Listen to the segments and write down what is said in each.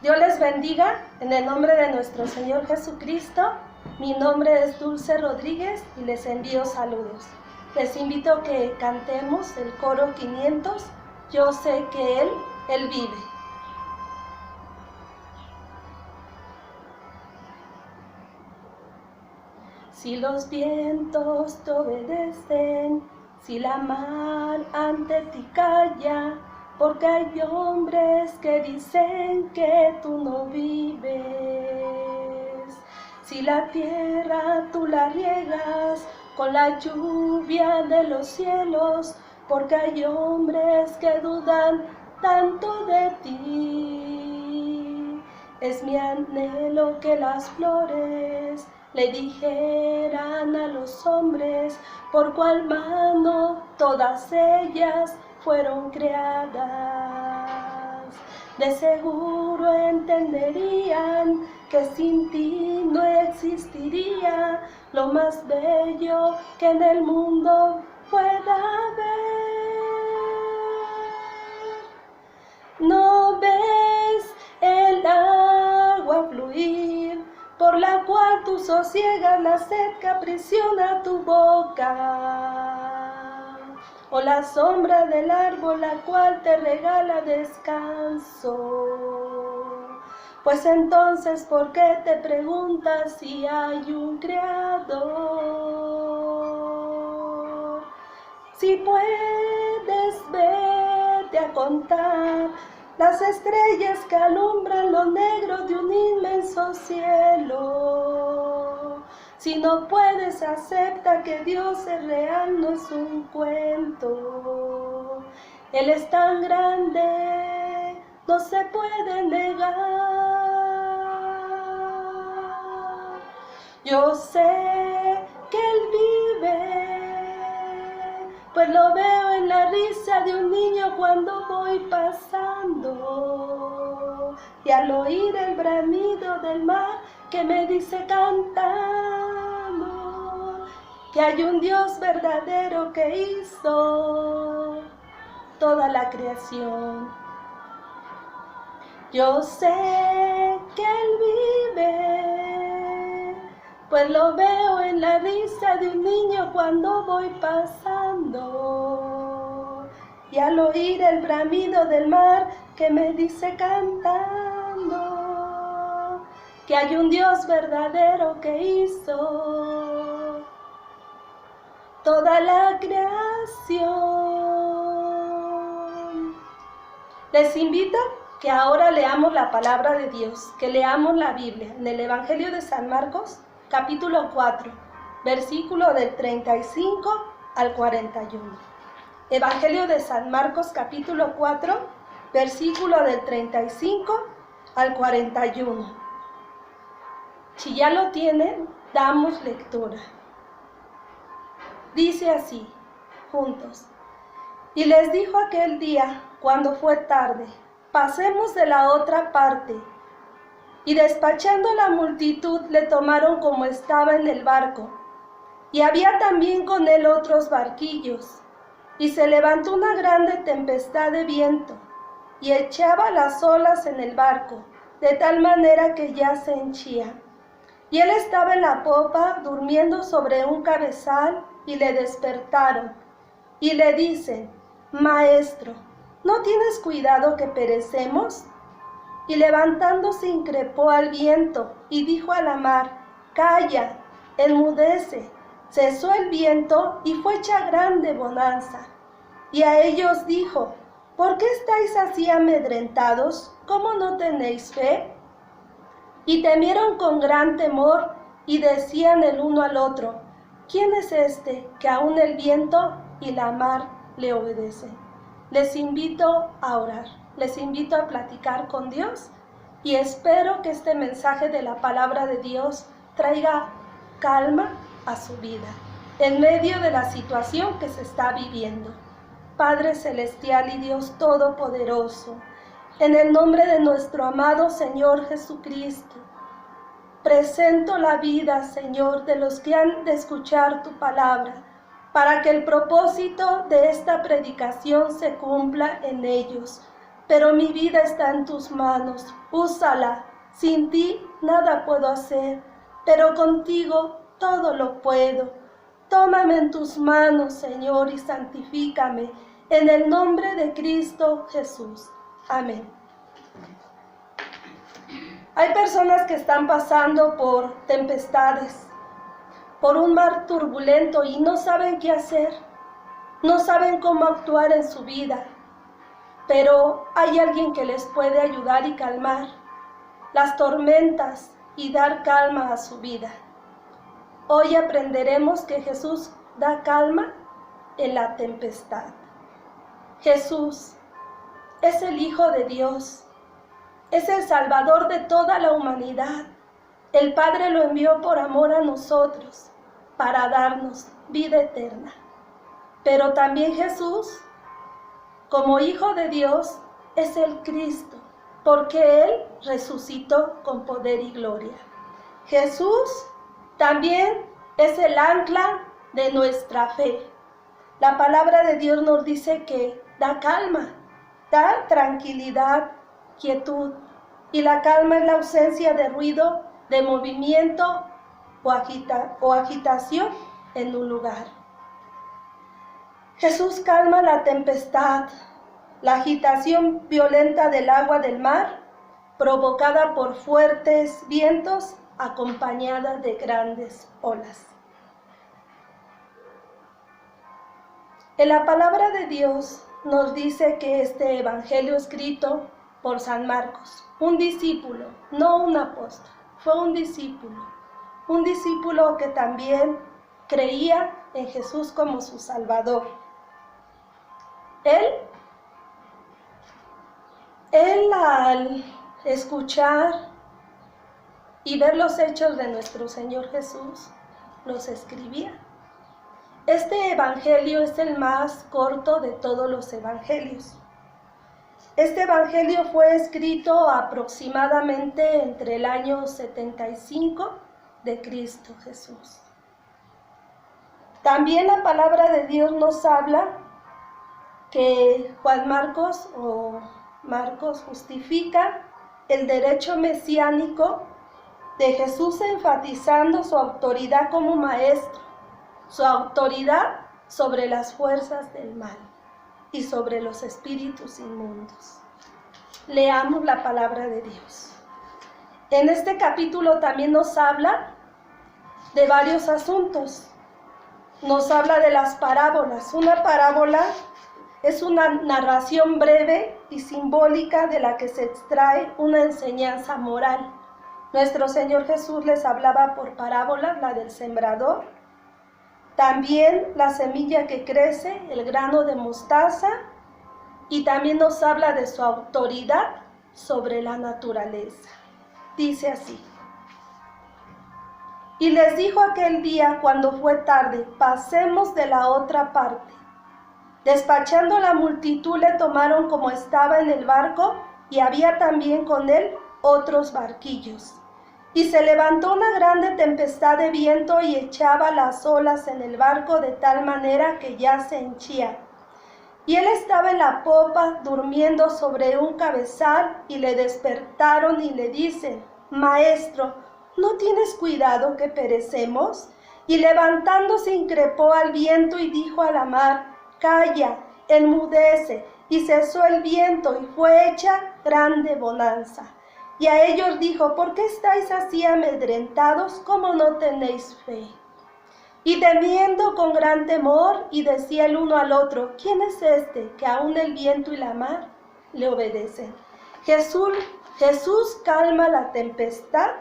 Dios les bendiga en el nombre de nuestro Señor Jesucristo. Mi nombre es Dulce Rodríguez y les envío saludos. Les invito a que cantemos el coro 500, Yo sé que Él vive. Si los vientos te obedecen, si la mar ante ti calla, porque hay hombres que dicen que tú no vives. Si la tierra tú la riegas con la lluvia de los cielos, porque hay hombres que dudan tanto de ti. Es mi anhelo que las flores le dijeran a los hombres por cuál mano todas ellas fueron creadas. De seguro entenderían que sin ti no existiría lo más bello que en el mundo pueda haber. ¿No ves el agua fluir, por la cual tú sosiegas la sed que aprisiona tu boca? O la sombra del árbol la cual te regala descanso. Pues entonces, ¿por qué te preguntas si hay un creador? Si puedes verte a contar las estrellas que alumbran lo negro de un inmenso cielo. Si no puedes, acepta que Dios es real, no es un cuento. Él es tan grande, no se puede negar. Yo sé que Él vive, pues lo veo en la risa de un niño cuando voy pasando, y al oír el bramido del mar que me dice cantando que hay un Dios verdadero que hizo toda la creación. Yo sé que Él vive, pues lo veo en la risa de un niño cuando voy pasando, y al oír el bramido del mar que me dice cantando que hay un Dios verdadero que hizo toda la creación. Les invito que ahora leamos la palabra de Dios, que leamos la Biblia en el Evangelio de San Marcos, capítulo 4, versículo del 35 al 41. Evangelio de San Marcos, capítulo 4, versículo del 35 al 41. Si ya lo tienen, damos lectura. Dice así, juntos. Y les dijo aquel día, cuando fue tarde, pasemos de la otra parte. Y despachando la multitud, le tomaron como estaba en el barco. Y había también con él otros barquillos. Y se levantó una grande tempestad de viento, y echaba las olas en el barco, de tal manera que ya se henchía. Y él estaba en la popa, durmiendo sobre un cabezal, y le despertaron. Y le dicen, Maestro, ¿no tienes cuidado que perecemos? Y levantándose increpó al viento, y dijo a la mar, Calla, enmudece. Cesó el viento, y fue hecha grande bonanza. Y a ellos dijo, ¿por qué estáis así amedrentados? ¿Cómo no tenéis fe? Y temieron con gran temor, y decían el uno al otro, ¿quién es este que aun el viento y la mar le obedecen? Les invito a orar, les invito a platicar con Dios, y espero que este mensaje de la palabra de Dios traiga calma a su vida, en medio de la situación que se está viviendo. Padre celestial y Dios todopoderoso, en el nombre de nuestro amado Señor Jesucristo, presento la vida, Señor, de los que han de escuchar tu palabra, para que el propósito de esta predicación se cumpla en ellos, pero mi vida está en tus manos. Úsala. Sin ti nada puedo hacer, pero contigo todo lo puedo. Tómame en tus manos, Señor, y santifícame. En el nombre de Cristo Jesús. Amén. Hay personas que están pasando por tempestades, por un mar turbulento y no saben qué hacer, no saben cómo actuar en su vida, pero hay alguien que les puede ayudar y calmar las tormentas y dar calma a su vida. Hoy aprenderemos que Jesús da calma en la tempestad. Jesús es el Hijo de Dios, es el Salvador de toda la humanidad. El Padre lo envió por amor a nosotros, para darnos vida eterna. Pero también Jesús, como Hijo de Dios, es el Cristo, porque Él resucitó con poder y gloria. Jesús también es el ancla de nuestra fe. La palabra de Dios nos dice que da calma, da tranquilidad, quietud, y la calma es la ausencia de ruido, de movimiento o agitación en un lugar. Jesús calma la tempestad, la agitación violenta del agua del mar, provocada por fuertes vientos acompañada de grandes olas. En la palabra de Dios nos dice que este evangelio escrito por San Marcos, un discípulo, no un apóstol, fue un discípulo que también creía en Jesús como su Salvador. Él al escuchar y ver los hechos de nuestro Señor Jesús, los escribía. Este evangelio es el más corto de todos los evangelios. Este evangelio fue escrito aproximadamente entre el año 75 de Cristo Jesús. También la palabra de Dios nos habla que Juan Marcos justifica el derecho mesiánico de Jesús, enfatizando su autoridad como maestro, su autoridad sobre las fuerzas del mal y sobre los espíritus inmundos. Leamos la palabra de Dios. En este capítulo también nos habla de varios asuntos. Nos habla de las parábolas. Una parábola es una narración breve y simbólica de la que se extrae una enseñanza moral. Nuestro Señor Jesús les hablaba por parábolas, la del sembrador, también la semilla que crece, el grano de mostaza, y también nos habla de su autoridad sobre la naturaleza. Dice así: y les dijo aquel día cuando fue tarde, pasemos de la otra parte. Despachando la multitud le tomaron como estaba en el barco, y había también con él otros barquillos. Y se levantó una grande tempestad de viento y echaba las olas en el barco de tal manera que ya se henchía. Y él estaba en la popa durmiendo sobre un cabezal, y le despertaron y le dicen: Maestro, ¿no tienes cuidado que perecemos? Y levantándose increpó al viento y dijo a la mar: Calla, enmudece. Y cesó el viento y fue hecha grande bonanza. Y a ellos dijo: ¿por qué estáis así amedrentados? ¿Cómo no tenéis fe? Y temiendo con gran temor, y decía el uno al otro: ¿quién es este que aun el viento y la mar le obedecen? Jesús calma la tempestad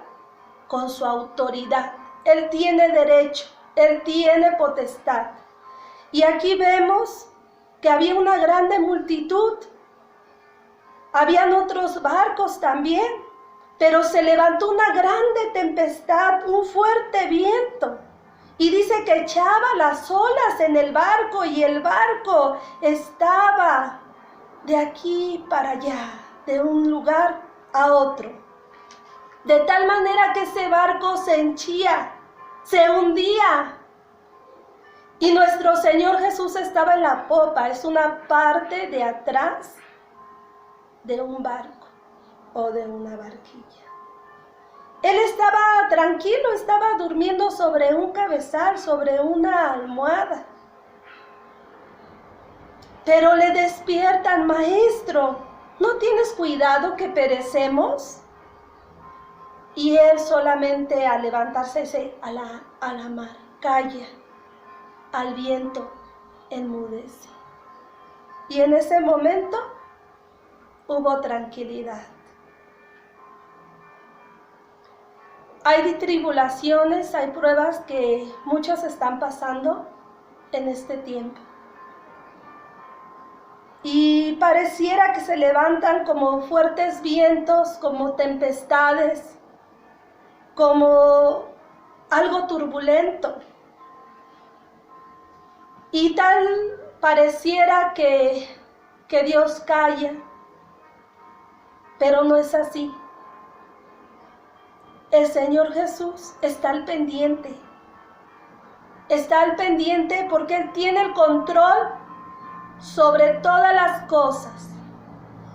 con su autoridad. Él tiene derecho, Él tiene potestad. Y aquí vemos que había una grande multitud. Habían otros barcos también, pero se levantó una grande tempestad, un fuerte viento. Y dice que echaba las olas en el barco, y el barco estaba de aquí para allá, de un lugar a otro. De tal manera que ese barco se henchía, se hundía. Y nuestro Señor Jesús estaba en la popa, es una parte de atrás de un barco o de una barquilla. Él estaba tranquilo, estaba durmiendo sobre un cabezal, sobre una almohada. Pero le despiertan: maestro, ¿no tienes cuidado que perecemos? Y él solamente al levantarse dice a la mar: calla, al viento, enmudece. Y en ese momento hubo tranquilidad. Hay tribulaciones, hay pruebas que muchos están pasando en este tiempo. Y pareciera que se levantan como fuertes vientos, como tempestades, como algo turbulento. Y tal pareciera que Dios calla, pero no es así. El Señor Jesús está al pendiente porque Él tiene el control sobre todas las cosas.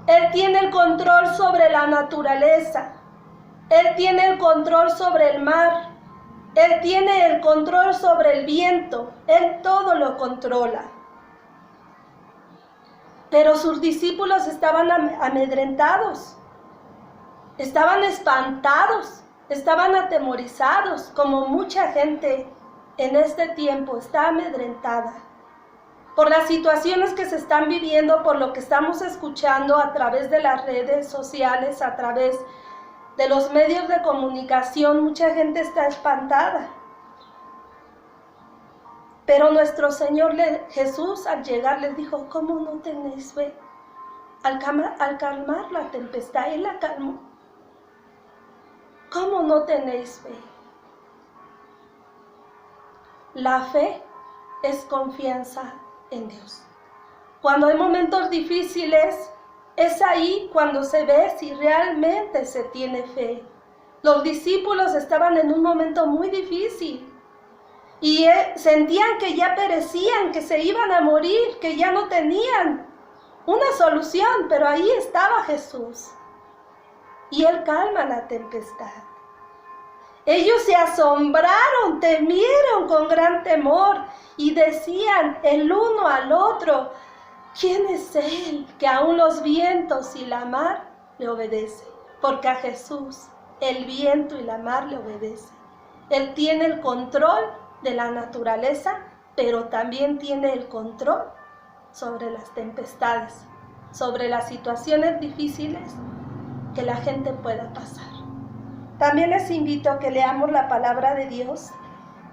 Él tiene el control sobre la naturaleza. Él tiene el control sobre el mar. Él tiene el control sobre el viento. Él todo lo controla. Pero sus discípulos estaban amedrentados, estaban espantados, estaban atemorizados, como mucha gente en este tiempo está amedrentada por las situaciones que se están viviendo, por lo que estamos escuchando a través de las redes sociales, a través de los medios de comunicación. Mucha gente está espantada. Pero nuestro Señor Jesús al llegar les dijo: ¿cómo no tenéis fe? Al calmar la tempestad, Él la calmó. ¿Cómo no tenéis fe? La fe es confianza en Dios. Cuando hay momentos difíciles, es ahí cuando se ve si realmente se tiene fe. Los discípulos estaban en un momento muy difícil y sentían que ya perecían, que se iban a morir, que ya no tenían una solución, pero ahí estaba Jesús y Él calma la tempestad. Ellos se asombraron, temieron con gran temor y decían el uno al otro: ¿quién es Él que aún los vientos y la mar le obedecen? Porque a Jesús el viento y la mar le obedecen. Él tiene el control de la naturaleza, pero también tiene el control sobre las tempestades, sobre las situaciones difíciles que la gente pueda pasar. También les invito a que leamos la palabra de Dios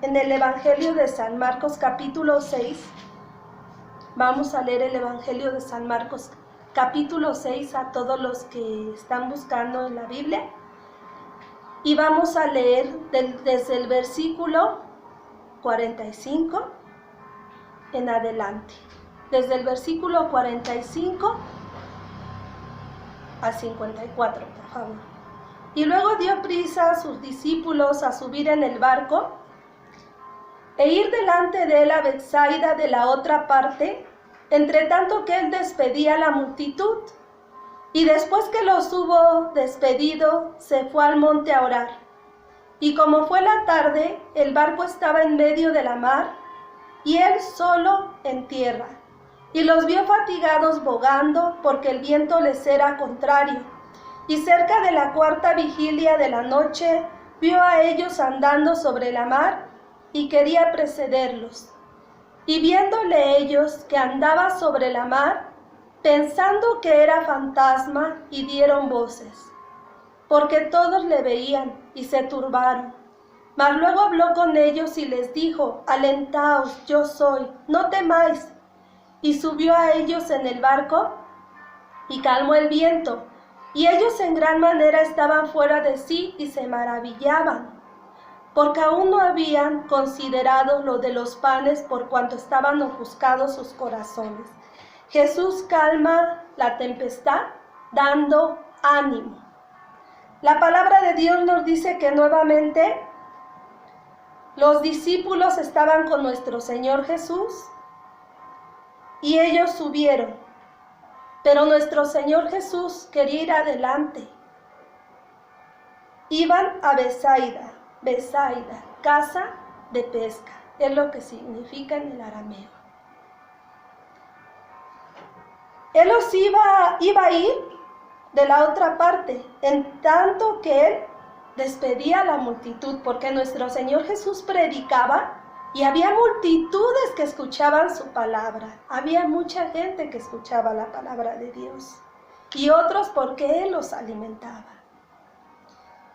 en el Evangelio de San Marcos capítulo 6. Vamos a leer el Evangelio de San Marcos capítulo 6 a todos los que están buscando en la Biblia. Y vamos a leer desde el versículo 45 en adelante. Desde el versículo 45 al 54, por favor. Y luego dio prisa a sus discípulos a subir en el barco e ir delante de él a Betsaida de la otra parte, entre tanto que él despedía a la multitud. Y después que los hubo despedido, se fue al monte a orar. Y como fue la tarde, el barco estaba en medio de la mar, y él solo en tierra. Y los vio fatigados bogando, porque el viento les era contrario. Y cerca de la cuarta vigilia de la noche, vio a ellos andando sobre la mar, y quería precederlos. Y viéndole ellos que andaba sobre la mar, pensando que era fantasma, y dieron voces, porque todos le veían y se turbaron. Mas luego habló con ellos y les dijo: alentaos, yo soy, no temáis. Y subió a ellos en el barco y calmó el viento. Y ellos en gran manera estaban fuera de sí y se maravillaban, porque aún no habían considerado lo de los panes, por cuanto estaban ofuscados sus corazones. Jesús calma la tempestad dando ánimo. La palabra de Dios nos dice que nuevamente los discípulos estaban con nuestro Señor Jesús y ellos subieron. Pero nuestro Señor Jesús quería ir adelante. Iban a Besaida, casa de pesca, es lo que significa en el arameo. Él los iba a ir de la otra parte, en tanto que él despedía a la multitud, porque nuestro Señor Jesús predicaba y había multitudes que escuchaban su palabra. Había mucha gente que escuchaba la palabra de Dios y otros porque Él los alimentaba.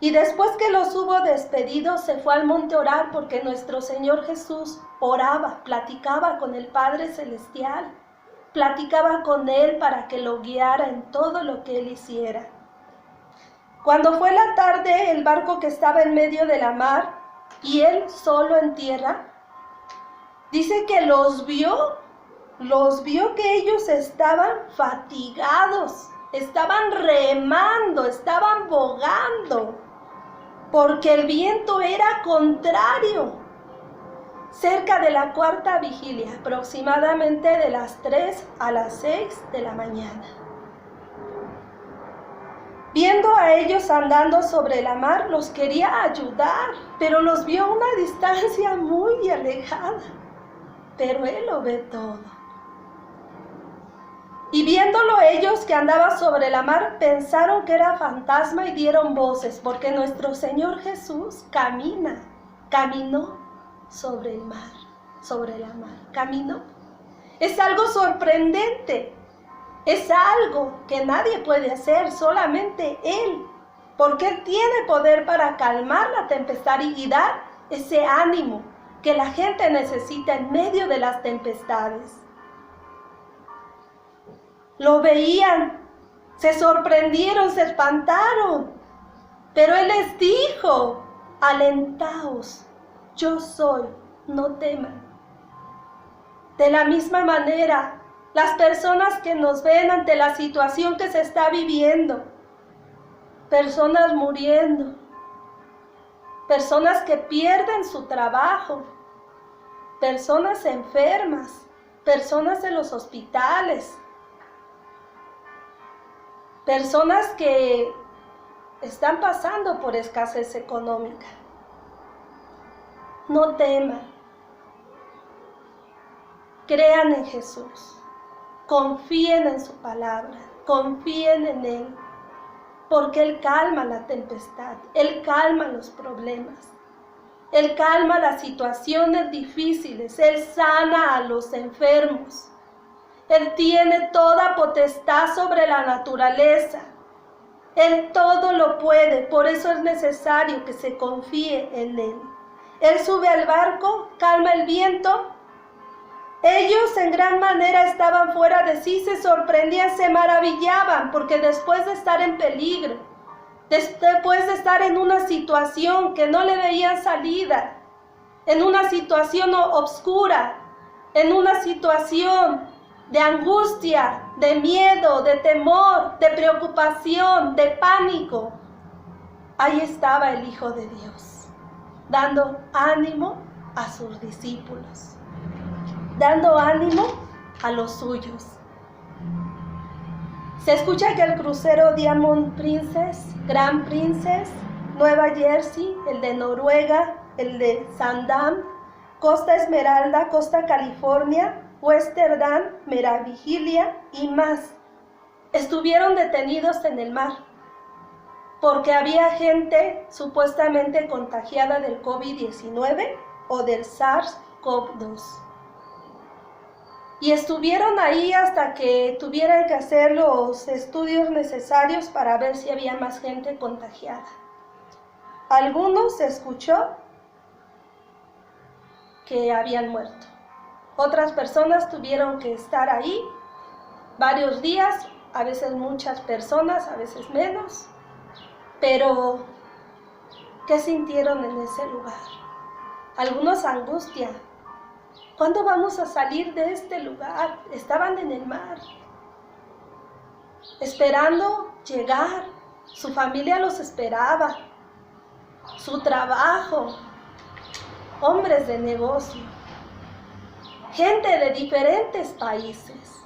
Y después que los hubo despedido, se fue al monte a orar, porque nuestro Señor Jesús oraba, platicaba con el Padre Celestial, platicaba con Él para que lo guiara en todo lo que Él hiciera. Cuando fue la tarde, el barco que estaba en medio de la mar y Él solo en tierra, dice que los vio que ellos estaban fatigados, estaban remando, estaban bogando, porque el viento era contrario. Cerca de la cuarta vigilia, aproximadamente de las 3 a las 6 de la mañana. Viendo a ellos andando sobre la mar, los quería ayudar, pero los vio a una distancia muy alejada. Pero Él lo ve todo. Y viéndolo ellos que andaba sobre la mar, pensaron que era fantasma y dieron voces, porque nuestro Señor Jesús caminó sobre el mar, sobre la mar, caminó. Es algo sorprendente, es algo que nadie puede hacer, solamente Él, porque Él tiene poder para calmar la tempestad y dar ese ánimo que la gente necesita en medio de las tempestades. Lo veían, se sorprendieron, se espantaron, pero Él les dijo: alentaos, yo soy, no teman. De la misma manera, las personas que nos ven ante la situación que se está viviendo, personas muriendo, personas que pierden su trabajo, personas enfermas, personas en los hospitales, personas que están pasando por escasez económica. No teman, crean en Jesús, confíen en su palabra, confíen en Él, porque Él calma la tempestad, Él calma los problemas, Él calma las situaciones difíciles, Él sana a los enfermos. Él tiene toda potestad sobre la naturaleza. Él todo lo puede, por eso es necesario que se confíe en Él. Él sube al barco, calma el viento. Ellos en gran manera estaban fuera de sí, se sorprendían, se maravillaban, porque después de estar en peligro, después de estar en una situación que no le veían salida, en una situación oscura, en una situación de angustia, de miedo, de temor, de preocupación, de pánico, ahí estaba el Hijo de Dios, dando ánimo a sus discípulos, dando ánimo a los suyos. Se escucha que el crucero Diamond Princess, Grand Princess, Nueva Jersey, el de Noruega, el de Sandam, Costa Esmeralda, Costa California, Westerdam, Meravigilia y más, estuvieron detenidos en el mar, porque había gente supuestamente contagiada del COVID-19 o del SARS-CoV-2. Y estuvieron ahí hasta que tuvieran que hacer los estudios necesarios para ver si había más gente contagiada. Algunos se escuchó que habían muerto. Otras personas tuvieron que estar ahí varios días, a veces muchas personas, a veces menos. Pero, ¿qué sintieron en ese lugar? Algunos angustia. ¿Cuándo vamos a salir de este lugar? Estaban en el mar, esperando llegar. Su familia los esperaba, su trabajo, hombres de negocio, gente de diferentes países.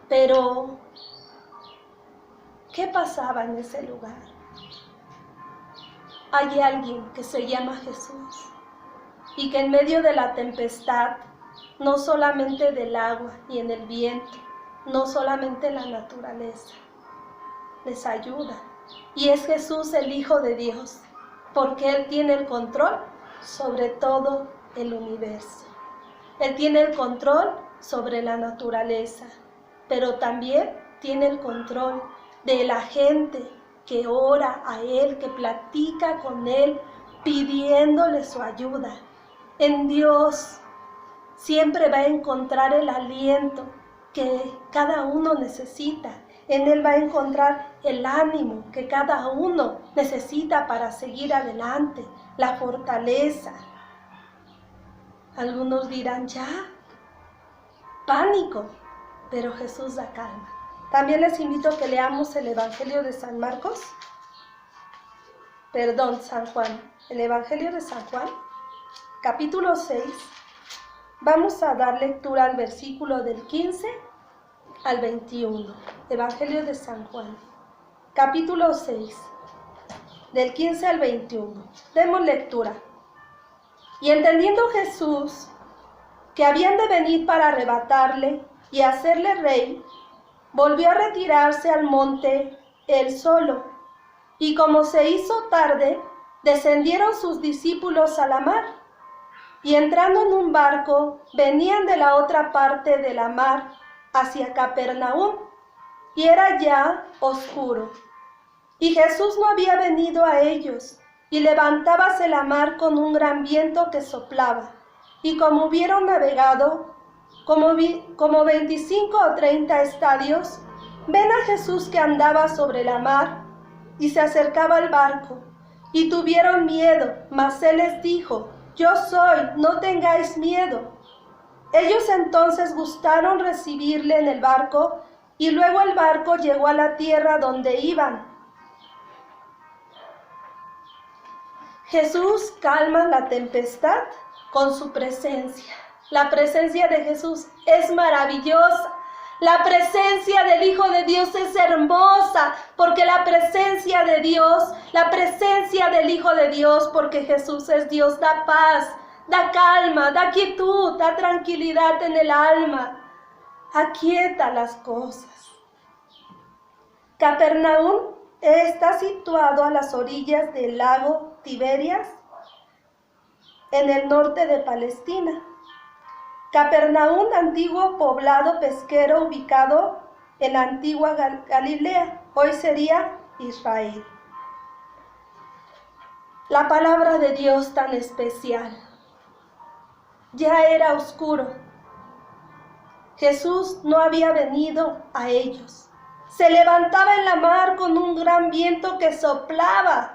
Pero ¿Qué pasaba en ese lugar? Hay alguien que se llama Jesús y que en medio de la tempestad, no solamente del agua y en el viento, no solamente la naturaleza, les ayuda. Y es Jesús el Hijo de Dios, porque Él tiene el control sobre todo el universo. Él tiene el control sobre la naturaleza, pero también tiene el control de la gente que ora a Él, que platica con Él, pidiéndole su ayuda. En Dios siempre va a encontrar el aliento que cada uno necesita. En Él va a encontrar el ánimo que cada uno necesita para seguir adelante, la fortaleza. Algunos dirán, ya, pánico, pero Jesús da calma. También les invito a que leamos el Evangelio de San Marcos, San Juan, el Evangelio de San Juan, capítulo 6. Vamos a dar lectura al versículo del 15 al 21. Evangelio de San Juan, capítulo 6, del 15 al 21. Demos lectura. Y entendiendo Jesús que habían de venir para arrebatarle y hacerle rey, volvió a retirarse al monte él solo. Y como se hizo tarde, descendieron sus discípulos a la mar. Y entrando en un barco, venían de la otra parte de la mar hacia Capernaum, y era ya oscuro. Y Jesús no había venido a ellos, y levantábase la mar con un gran viento que soplaba. Y como hubieron navegado, como 25 o 30 estadios, ven a Jesús que andaba sobre la mar, y se acercaba al barco, y tuvieron miedo, mas él les dijo, yo soy, no tengáis miedo. Ellos entonces gustaron recibirle en el barco, y luego el barco llegó a la tierra donde iban. Jesús calma la tempestad con su presencia. La presencia de Jesús es maravillosa. La presencia del Hijo de Dios es hermosa, porque la presencia de Dios, la presencia del Hijo de Dios, porque Jesús es Dios, da paz, da calma, da quietud, da tranquilidad en el alma, aquieta las cosas. Capernaum está situado a las orillas del lago Tiberias, en el norte de Palestina. Capernaum, antiguo poblado pesquero ubicado en la antigua Galilea, hoy sería Israel. La palabra de Dios tan especial. Ya era oscuro. Jesús no había venido a ellos. Se levantaba en la mar con un gran viento que soplaba.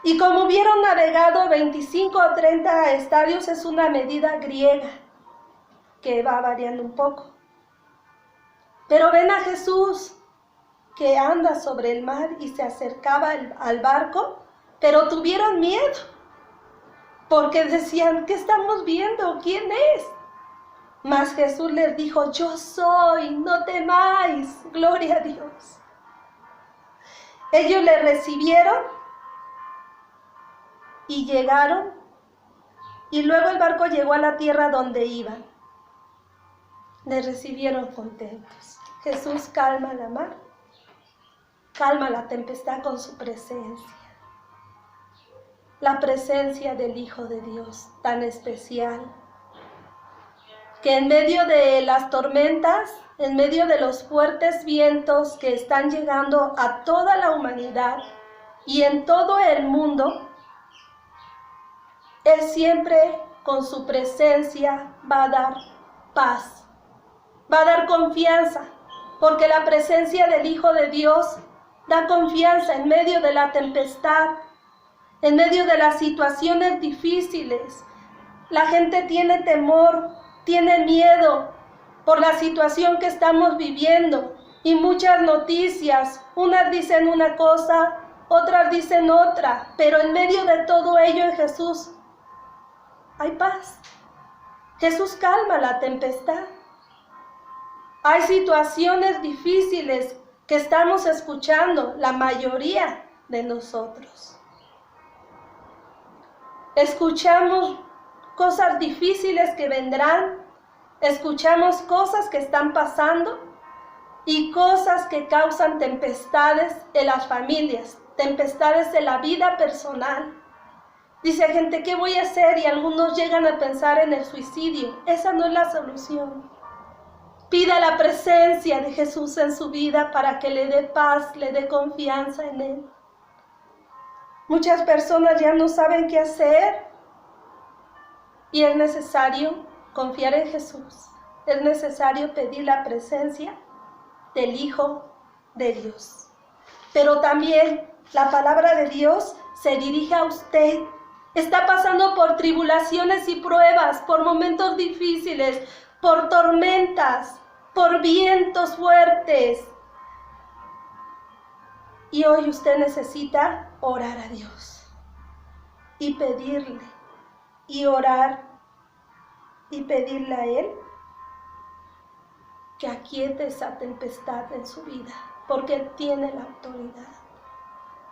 Y como hubieron navegado 25 o 30 estadios, es una medida griega que va variando un poco. Pero ven a Jesús que anda sobre el mar y se acercaba al barco, pero tuvieron miedo, porque decían, ¿qué estamos viendo? ¿Quién es? Mas Jesús les dijo, yo soy, no temáis, gloria a Dios. Ellos le recibieron y llegaron, y luego el barco llegó a la tierra donde iban. Le recibieron contentos. Jesús calma la mar, calma la tempestad con su presencia. La presencia del Hijo de Dios, tan especial, que en medio de las tormentas, en medio de los fuertes vientos que están llegando a toda la humanidad y en todo el mundo, Él siempre con su presencia va a dar paz, va a dar confianza, porque la presencia del Hijo de Dios da confianza en medio de la tempestad, en medio de las situaciones difíciles. La gente tiene temor, tiene miedo por la situación que estamos viviendo y muchas noticias, unas dicen una cosa, otras dicen otra, pero en medio de todo ello en Jesús hay paz. Jesús calma la tempestad. Hay situaciones difíciles que estamos escuchando la mayoría de nosotros. Escuchamos cosas difíciles que vendrán, escuchamos cosas que están pasando y cosas que causan tempestades en las familias, tempestades en la vida personal. Dice gente, ¿qué voy a hacer? Y algunos llegan a pensar en el suicidio. Esa no es la solución. Pida la presencia de Jesús en su vida para que le dé paz, le dé confianza en Él. Muchas personas ya no saben qué hacer y es necesario confiar en Jesús. Es necesario pedir la presencia del Hijo de Dios. Pero también la palabra de Dios se dirige a usted. Está pasando por tribulaciones y pruebas, por momentos difíciles, por tormentas, por vientos fuertes. Y hoy usted necesita orar a Dios y pedirle, y orar y pedirle a Él que aquiete esa tempestad en su vida, porque Él tiene la autoridad.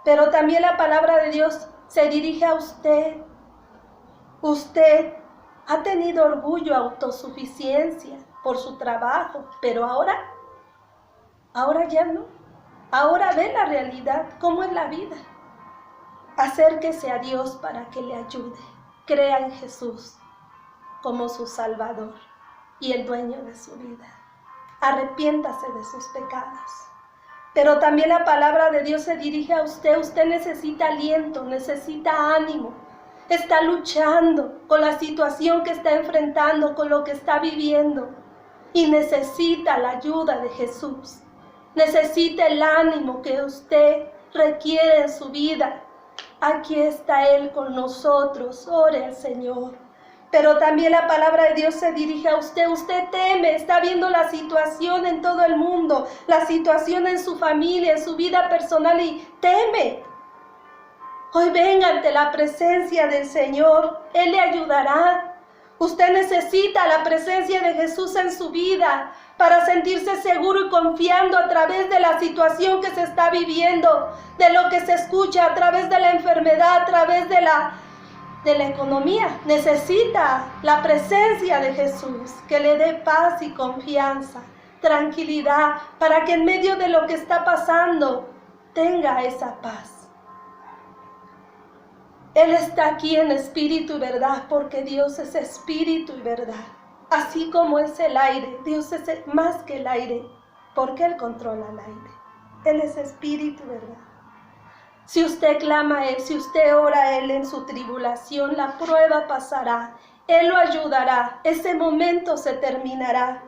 Pero también la palabra de Dios se dirige a usted. Usted ha tenido orgullo, autosuficiencia por su trabajo, pero ahora ya no. Ahora ve la realidad, cómo es la vida. Acérquese a Dios para que le ayude. Crea en Jesús como su Salvador y el dueño de su vida. Arrepiéntase de sus pecados. Pero también la palabra de Dios se dirige a usted. Usted necesita aliento, necesita ánimo. Está luchando con la situación que está enfrentando, con lo que está viviendo. Y necesita la ayuda de Jesús. Necesita el ánimo que usted requiere en su vida. Aquí está Él con nosotros. Ore al Señor. Pero también la palabra de Dios se dirige a usted. Usted teme, está viendo la situación en todo el mundo, la situación en su familia, en su vida personal y teme. Hoy venga ante la presencia del Señor. Él le ayudará. Usted necesita la presencia de Jesús en su vida para sentirse seguro y confiando a través de la situación que se está viviendo, de lo que se escucha, a través de la enfermedad, a través de la economía. Necesita la presencia de Jesús que le dé paz y confianza, tranquilidad, para que en medio de lo que está pasando tenga esa paz. Él está aquí en espíritu y verdad, porque Dios es espíritu y verdad. Así como es el aire, Dios es más que el aire, porque Él controla el aire. Él es espíritu y verdad. Si usted clama a Él, si usted ora a Él en su tribulación, la prueba pasará. Él lo ayudará. Ese momento se terminará.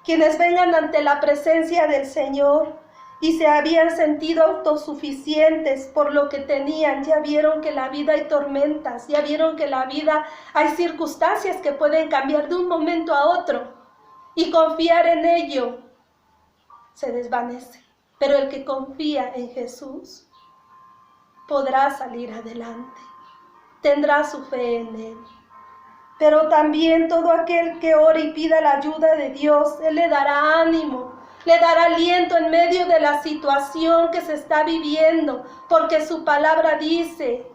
Quienes vengan ante la presencia del Señor y se habían sentido autosuficientes por lo que tenían, ya vieron que en la vida hay tormentas, ya vieron que en la vida hay circunstancias que pueden cambiar de un momento a otro, y confiar en ello se desvanece. Pero el que confía en Jesús podrá salir adelante, tendrá su fe en Él. Pero también todo aquel que ore y pida la ayuda de Dios, Él le dará ánimo, le dará aliento en medio de la situación que se está viviendo, porque su palabra dice: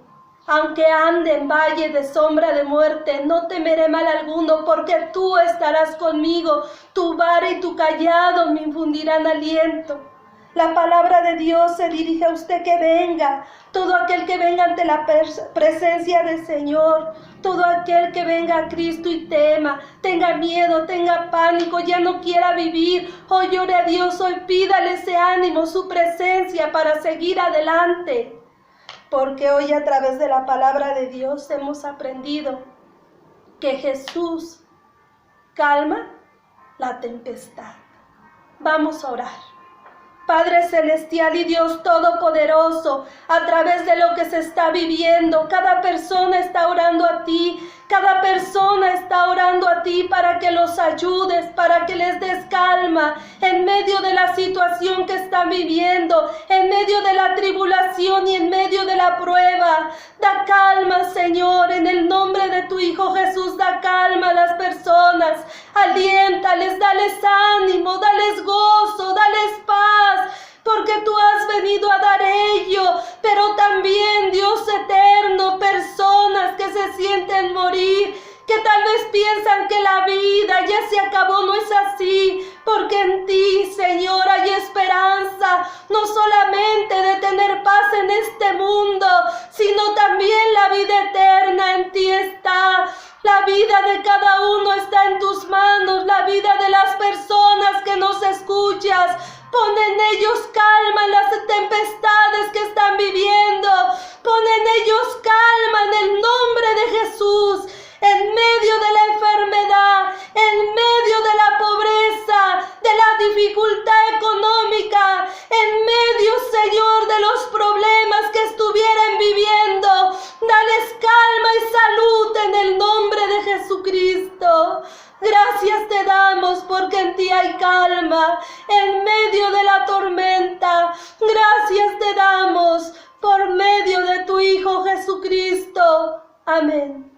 aunque ande en valle de sombra de muerte, no temeré mal alguno, porque tú estarás conmigo, tu vara y tu cayado me infundirán aliento. La palabra de Dios se dirige a usted que venga, todo aquel que venga ante la presencia del Señor, todo aquel que venga a Cristo y tema, tenga miedo, tenga pánico, ya no quiera vivir, hoy ore a Dios, hoy pídale ese ánimo, su presencia para seguir adelante. Porque hoy a través de la palabra de Dios hemos aprendido que Jesús calma la tempestad. Vamos a orar. Padre Celestial y Dios Todopoderoso, a través de lo que se está viviendo, cada persona está orando a ti, cada persona está orando a ti para que los ayudes, para que les des calma en medio de la situación que están viviendo, en medio de la tribulación y en medio de la prueba. Da calma, Señor, en el nombre de tu Hijo Jesús, da calma a las personas, aliéntales, dales ánimo, dales gozo, dales paz. porque tú has venido a dar ello, pero también, Dios eterno, personas que se sienten morir, que tal vez piensan que la vida ya se acabó. No es así, porque en ti, Señor, hay esperanza, no solamente de tener paz en este mundo, sino también la vida eterna. En ti está. La vida de cada uno está en tus manos, la vida de las personas que nos escuchas. Pon en ellos calma en las tempestades que están viviendo. Pon en ellos calma en el nombre de Jesús. En medio de la enfermedad, en medio de la pobreza, de la dificultad económica, en medio, Señor, de los problemas que estuvieran viviendo, dales calma y salud en el nombre de Jesucristo. Gracias te damos porque en ti hay calma, en medio de la tormenta. Gracias te damos por medio de tu Hijo Jesucristo. Amén.